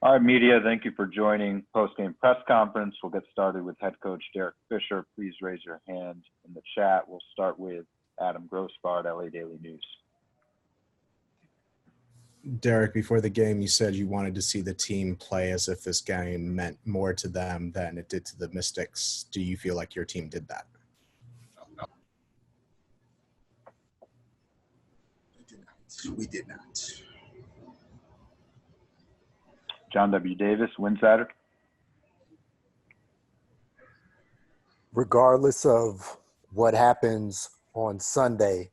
All right, media, thank you for joining post-game press conference. We'll get started with head coach Derek Fisher. Please raise your hand in the chat. We'll start with Adam Grossbard, LA Daily News. Derek, before the game, you said you wanted to see the team play as if this game meant more to them than it did to the Mystics. Do you feel like your team did that? We did not. John W. Davis, Winsider. Regardless of what happens on Sunday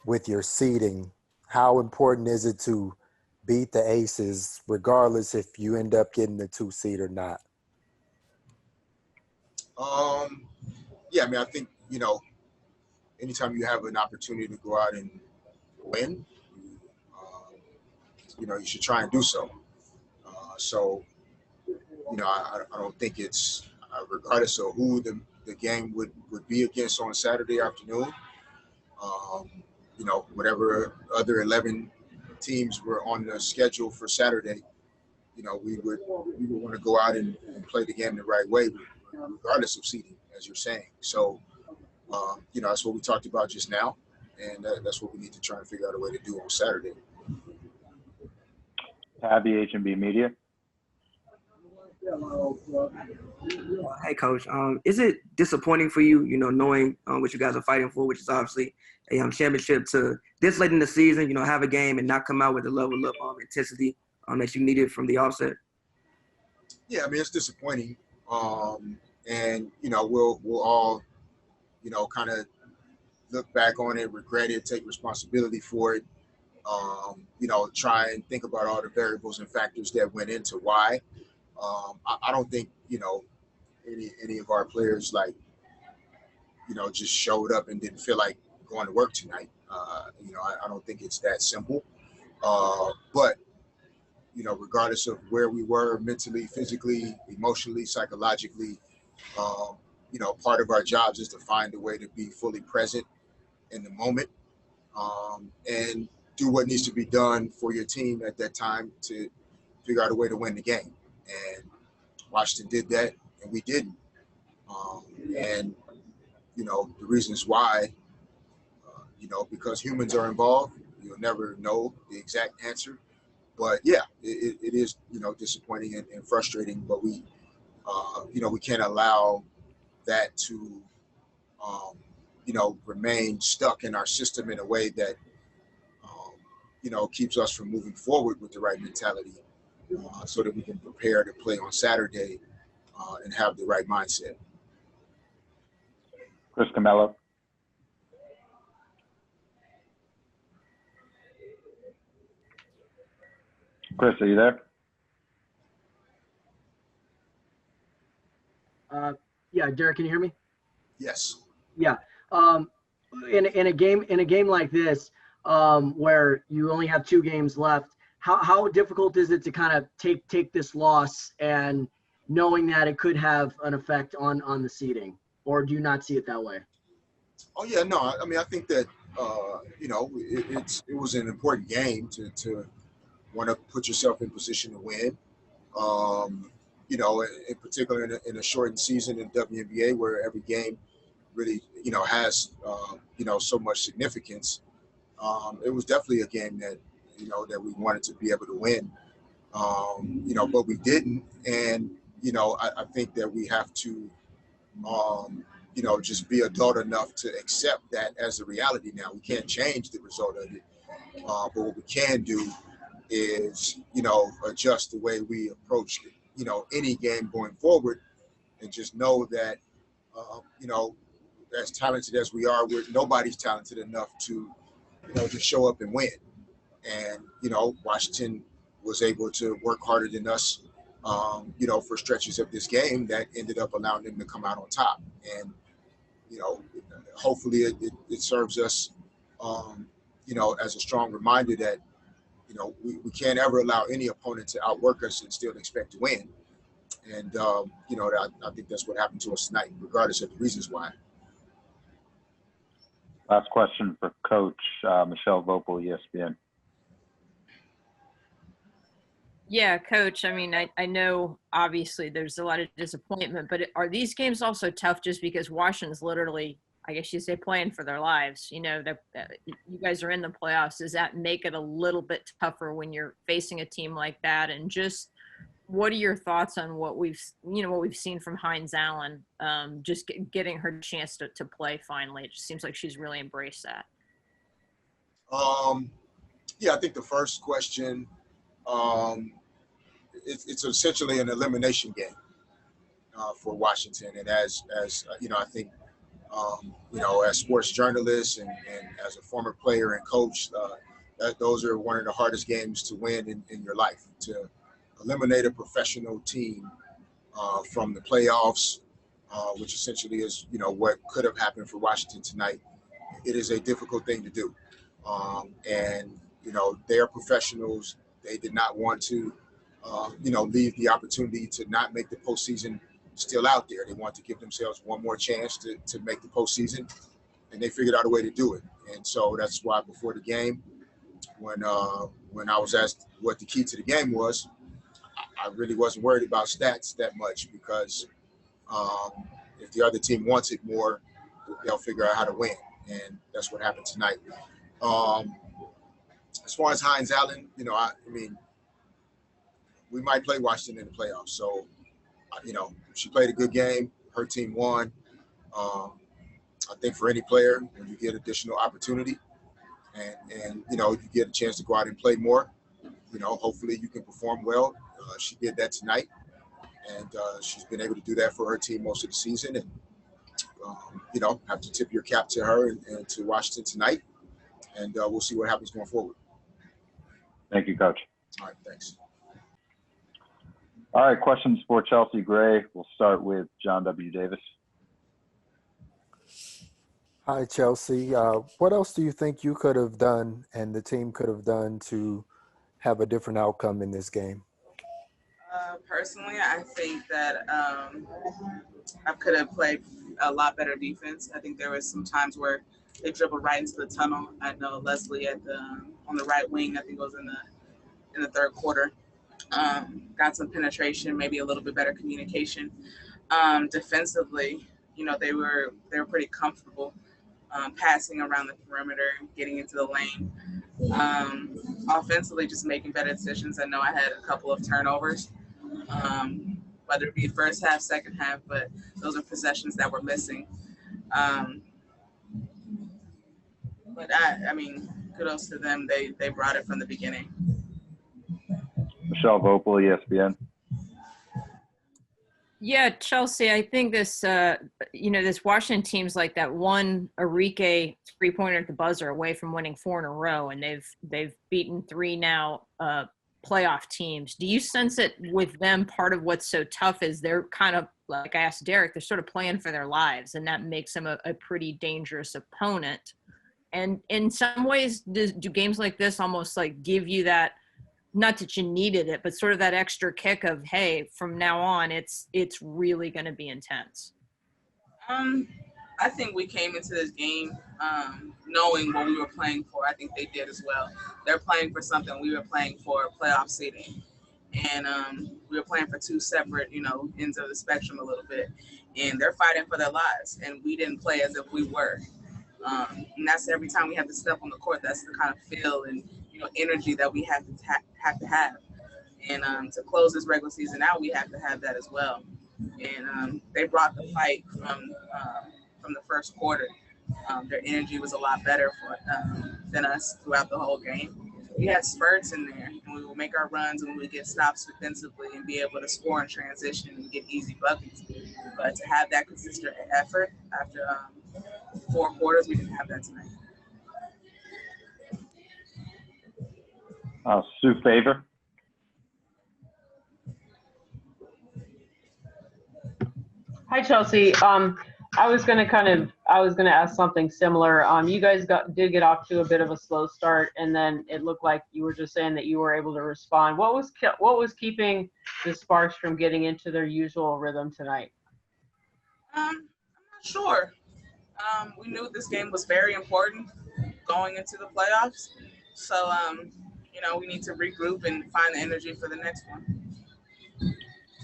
with your seeding, how important is it to beat the Aces, regardless if you end up getting the 2 seed or not? Yeah, I mean, I think, anytime you have an opportunity to go out and win, you should try and do so. I don't think it's, regardless of who the game would be against on Saturday afternoon, whatever other 11 teams were on the schedule for Saturday, we would want to go out and play the game the right way, regardless of seeding, as you're saying. So, that's what we talked about just now, and that's what we need to try and figure out a way to do on Saturday. Pavy, H&B Media. Hey, Coach. Is it disappointing for you, knowing what you guys are fighting for, which is obviously a championship, to this late in the season, have a game and not come out with the level of intensity that you needed from the offset? Yeah, I mean, it's disappointing. And, we'll all, kind of look back on it, regret it, take responsibility for it, try and think about all the variables and factors that went into why. I don't think, any of our players, just showed up and didn't feel like going to work tonight. I don't think it's that simple. But, regardless of where we were mentally, physically, emotionally, psychologically, part of our jobs is to find a way to be fully present in the moment and do what needs to be done for your team at that time to figure out a way to win the game. And Washington did that, and we didn't. The reasons why, because humans are involved, you'll never know the exact answer. But yeah, it is, disappointing and frustrating, but we can't allow that to, remain stuck in our system in a way that, keeps us from moving forward with the right mentality so that we can prepare to play on Saturday and have the right mindset. Chris Camello. Chris, are you there? Yeah, Derek, can you hear me? Yes. Yeah. In a game like this, where you only have 2 games left, how difficult is it to kind of take this loss and knowing that it could have an effect on the seeding, or do you not see it that way? Oh yeah, no. I mean, I think that it was an important game to want to put yourself in position to win. In particular in a shortened season in WNBA, where every game really, has, so much significance. It was definitely a game that, that we wanted to be able to win, but we didn't. And, I think that we have to, just be adult enough to accept that as a reality now. We can't change the result of it. But what we can do is, adjust the way we approach, any game going forward, and just know that, as talented as we are, nobody's talented enough to, just show up and win. And, Washington was able to work harder than us, for stretches of this game that ended up allowing them to come out on top. And, hopefully it serves us, as a strong reminder that, we can't ever allow any opponent to outwork us and still expect to win. And, I think that's what happened to us tonight, regardless of the reasons why. Last question for Coach Michelle Vopel, ESPN. Yeah, Coach. I mean, I know obviously there's a lot of disappointment, but are these games also tough just because Washington's literally, I guess you say, playing for their lives? You know, you guys are in the playoffs. Does that make it a little bit tougher when you're facing a team like that? And just what are your thoughts on what we've seen from Hines Allen, just getting her chance to play finally? It just seems like she's really embraced that. Yeah, I think the first question, it's essentially an elimination game for Washington. And as you know, I think, you know, as sports journalists and as a former player and coach, those are one of the hardest games to win in your life. To eliminate a professional team from the playoffs, which essentially is, you know, what could have happened for Washington tonight. It is a difficult thing to do. And, you know, they're professionals. They did not want to, you know, leave the opportunity to not make the postseason still out there. They want to give themselves one more chance to make the postseason, and they figured out a way to do it. And so that's why before the game, when I was asked what the key to the game was, I really wasn't worried about stats that much because if the other team wants it more, they'll figure out how to win. And that's what happened tonight. As far as Hines Allen, you know, I mean, we might play Washington in the playoffs. So, you know, she played a good game. Her team won. I think for any player, when you get additional opportunity and you know, you get a chance to go out and play more, you know, hopefully you can perform well. She did that tonight, and she's been able to do that for her team most of the season. And, you know, have to tip your cap to her and to Washington tonight. And we'll see what happens going forward. Thank you, Coach. All right, thanks. All right, questions for Chelsea Gray. We'll start with John W. Davis. Hi, Chelsea. What else do you think you could have done and the team could have done to have a different outcome in this game? Personally, I think that I could have played a lot better defense. I think there was some times where they dribbled right into the tunnel. I know Leslie on the right wing, I think it was in the third quarter, got some penetration, maybe a little bit better communication. Defensively, you know, they were pretty comfortable passing around the perimeter, getting into the lane. Offensively, just making better decisions. I know I had a couple of turnovers, whether it be first half, second half, but those are possessions that were missing. But I mean, kudos to them. They brought it from the beginning. Michelle Vopel, ESPN. Yeah, Chelsea, I think this, you know, this Washington team's like that one Enrique three-pointer at the buzzer away from winning 4 in a row, and they've beaten 3 now playoff teams. Do you sense it with them? Part of what's so tough is they're kind of, like I asked Derek, they're sort of playing for their lives, and that makes them a pretty dangerous opponent. And in some ways, do games like this almost like give you that, not that you needed it, but sort of that extra kick of, hey, from now on, it's really going to be intense? I think we came into this game knowing what we were playing for. I think they did as well. They're playing for something. We were playing for playoff seeding. And we were playing for 2 separate, you know, ends of the spectrum a little bit. And they're fighting for their lives. And we didn't play as if we were. And that's every time we have to step on the court. That's the kind of feel and, you know, energy that we have to have. And to close this regular season out, we have to have that as well. And they brought the fight from the first quarter. Their energy was a lot better than us throughout the whole game. We had spurts in there, and we would make our runs and we would get stops defensively and be able to score in transition and get easy buckets. But to have that consistent effort after 4 quarters, we didn't have that tonight. Sue Favor. Hi, Chelsea. I was going to ask something similar. You guys did get off to a bit of a slow start, and then it looked like you were just saying that you were able to respond. What was keeping the Sparks from getting into their usual rhythm tonight? I'm not sure. We knew this game was very important going into the playoffs. So, you we need to regroup and find the energy for the next one.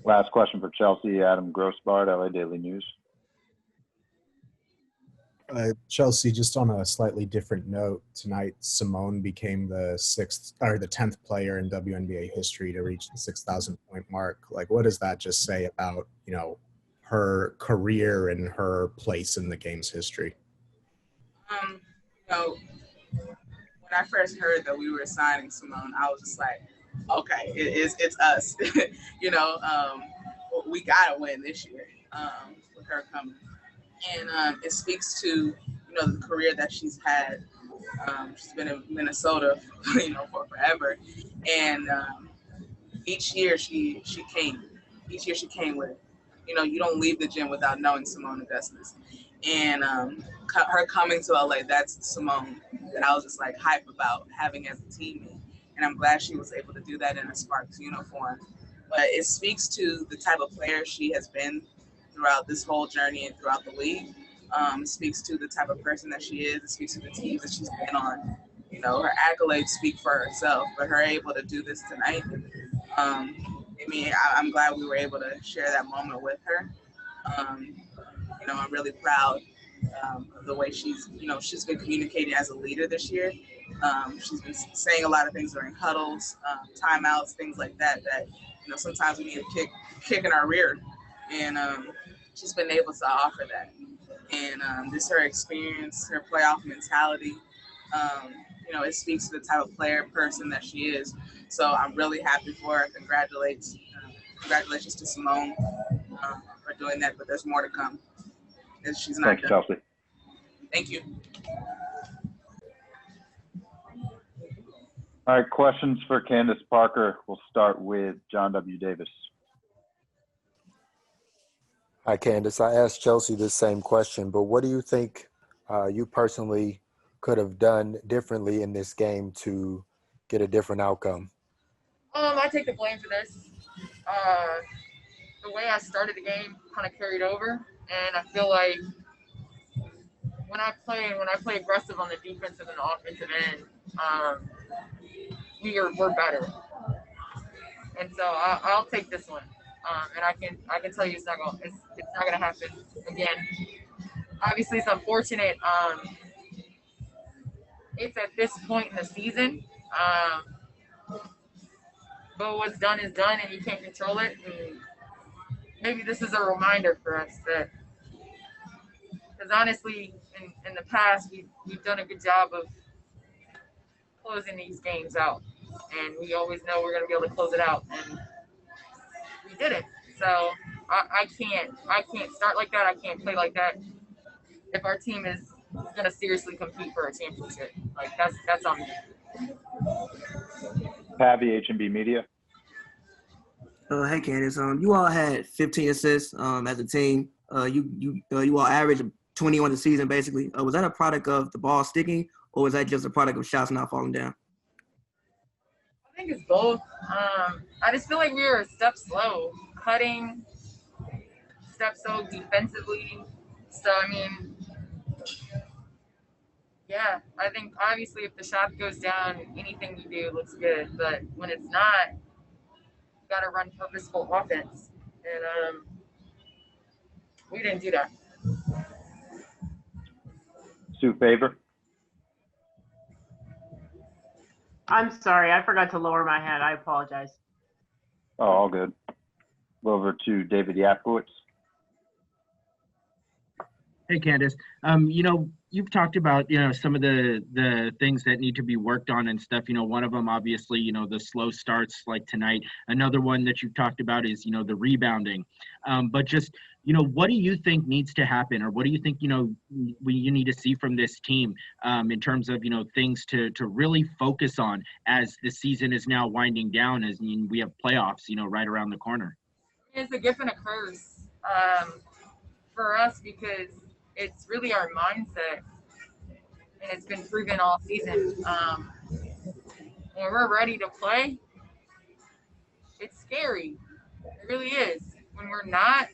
Last question for Chelsea, Adam Grossbard, LA Daily News. Chelsea, just on a slightly different note, tonight Simone became the 10th player in WNBA history to reach the 6,000 point mark. Like, what does that just say about, her career and her place in the game's history? When I first heard that we were signing Simone, I was just like, okay, it's us. We gotta win this year with her coming. And it speaks to, the career that she's had. She's been in Minnesota, for forever. And each year she came. Each year she came with it. You don't leave the gym without knowing Simone Augustus. And her coming to LA, that's Simone that I was just like hype about having as a teammate. And I'm glad she was able to do that in a Sparks uniform. But it speaks to the type of player she has been throughout this whole journey and throughout the league. It speaks to the type of person that she is. It speaks to the teams that she's been on. Her accolades speak for herself, but her able to do this tonight, I'm glad we were able to share that moment with her. I'm really proud of the way she's been communicating as a leader this year. She's been saying a lot of things during huddles, timeouts, things like that, sometimes we need a kick in our rear. And she's been able to offer that. And just her experience, her playoff mentality, it speaks to the type of person that she is. So I'm really happy for her. Congratulations to Simone for doing that, but there's more to come. She's not done. Chelsea. Thank you. All right, questions for Candace Parker. We'll start with John W. Davis. Hi, Candace. I asked Chelsea this same question, but what do you think you personally could have done differently in this game to get a different outcome? I take the blame for this. The way I started the game kind of carried over, and I feel like when I play aggressive on the defensive and the offensive end, we're better. And so I'll take this one. And I can tell you it's not gonna happen again. Obviously, it's unfortunate. It's at this point in the season. But what's done is done, and you can't control it. And maybe this is a reminder for us that, because honestly, in the past, we've done a good job of closing these games out, and we always know we're gonna be able to close it out, and we didn't. So I can't start like that. I can't play like that. If our team is gonna seriously compete for a championship, like that's on me. Pavy, H&B Media. Hey Candace, you all had 15 assists as a team. You all averaged 20 on the season basically. Was that a product of the ball sticking, or was that just a product of shots not falling down? I think it's both. I just feel like we were a step slow, cutting, step slow defensively. So yeah, I think obviously if the shot goes down, anything you do looks good. But when it's not, you got to run purposeful offense. And we didn't do that. Sue Favor. I'm sorry, I forgot to lower my hand. I apologize. Oh, all good. Over to David Yapkowitz. Hey, Candace. You've talked about, some of the things that need to be worked on and stuff. One of them, obviously, the slow starts like tonight. Another one that you've talked about is, the rebounding. But just, what do you think needs to happen, or what do you think, you need to see from this team in terms of, things to really focus on as the season is now winding down, as we have playoffs, right around the corner? It's a gift and a curse for us, because it's really our mindset, and it's been proven all season. When we're ready to play, it's scary. It really is. When we're not,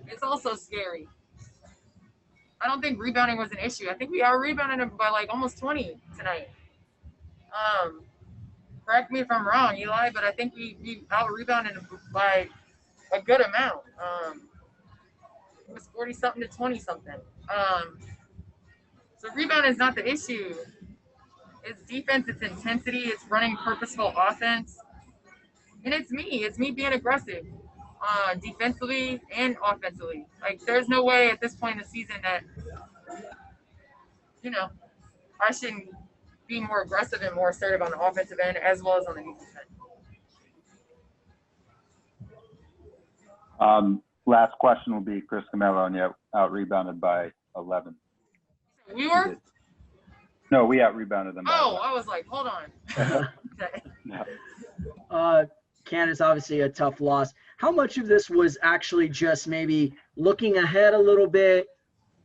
it's also scary. I don't think rebounding was an issue. I think we out-rebounded by like almost 20 tonight. correct me if I'm wrong, Eli, but I think we out-rebounded by a good amount. It was 40-something to 20-something. So rebound is not the issue. It's defense, it's intensity, it's running purposeful offense. And it's me being aggressive, defensively and offensively. Like, there's no way at this point in the season that, I shouldn't be more aggressive and more assertive on the offensive end as well as on the defensive end. Last question will be Chris Camello, and you out-rebounded by 11. We were? No, we out-rebounded them by 11. I was like, hold on. Okay. No. Candace, obviously a tough loss. How much of this was actually just maybe looking ahead a little bit?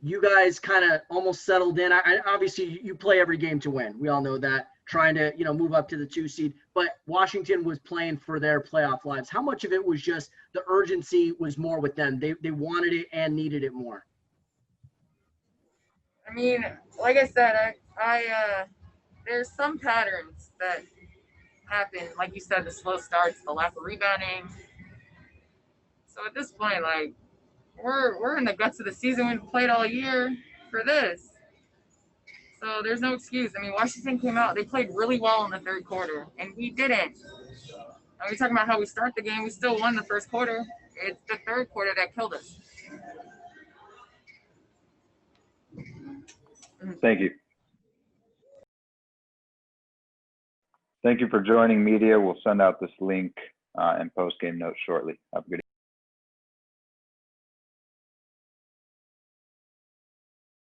You guys kind of almost settled in. Obviously, you play every game to win. We all know that. Trying to, move up to the 2 seed. But Washington was playing for their playoff lives. How much of it was just the urgency was more with them? They wanted it and needed it more. I mean, like I said, I there's some patterns that happen. Like you said, the slow starts, the lack of rebounding. So at this point, like, we're in the guts of the season. We've played all year for this. So there's no excuse. I mean, Washington came out. They played really well in the third quarter, and we didn't. We're talking about how we start the game. We still won the first quarter. It's the third quarter that killed us. Thank you. Thank you for joining, media. We'll send out this link and post-game notes shortly. Have a good evening.